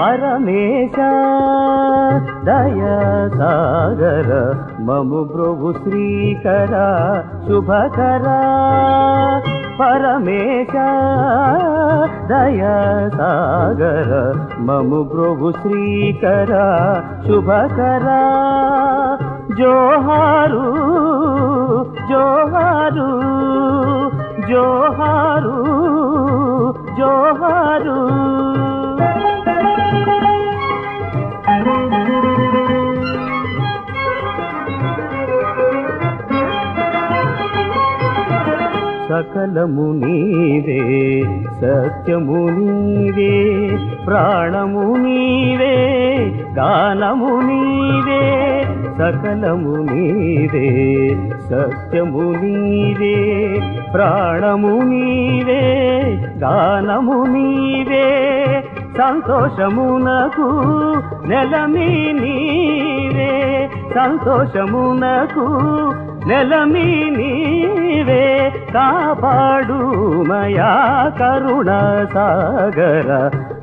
పరమేశ దయా సాగర మము బ్రోవు శ్రీకర శుభకర పరమేశ దయా సాగర మము బ్రోవు శ్రీకర శుభకర జోహారు జోహారు జోహారు జోహారు సకలము నీవే సత్యము నీవే ప్రాణము నీవే గానము నీవే సకలము నీవే సత్యము నీవే ప్రాణము నీవే గానము నీవే సంతోషమునకు నెలమి నీవే సంతోషమునకు నెలమి నీవే కాపాడు మయా కరుణ సాగర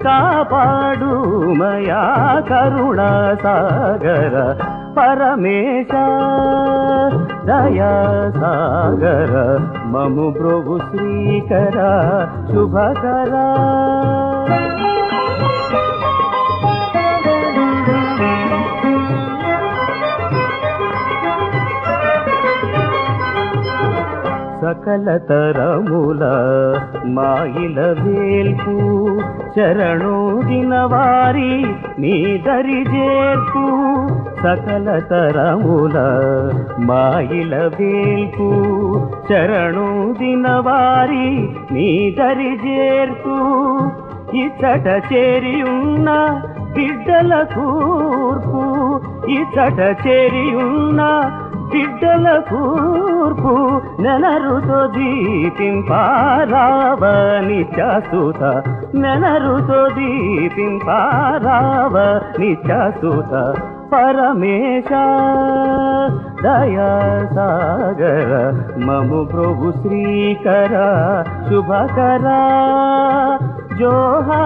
కాపాడు మయా కరుణ సాగర పరమేశ దయా సాగర మము బ్రోవు శ్రీకర శుభకర సకల తరముల మాయిల వేల్పు శరణోదిన వారి నీ దరి చేర్పు సకల తరముల మాయిల వేల్పు శరణోదిన వారి నీ దరి చేర్పు ఇచ్చట చేరియున్న బిడ్డల కూర్పు ఇచ్చట చేరియున్న బిడ్డల కూర్పు నెనరుతో దీపింపారావ నిత్యసుత నెనరుతో దీపింపారావ నిత్యసుత పరమేశ దయా సాగర మము బ్రోవు శ్రీకర శుభకర జోహా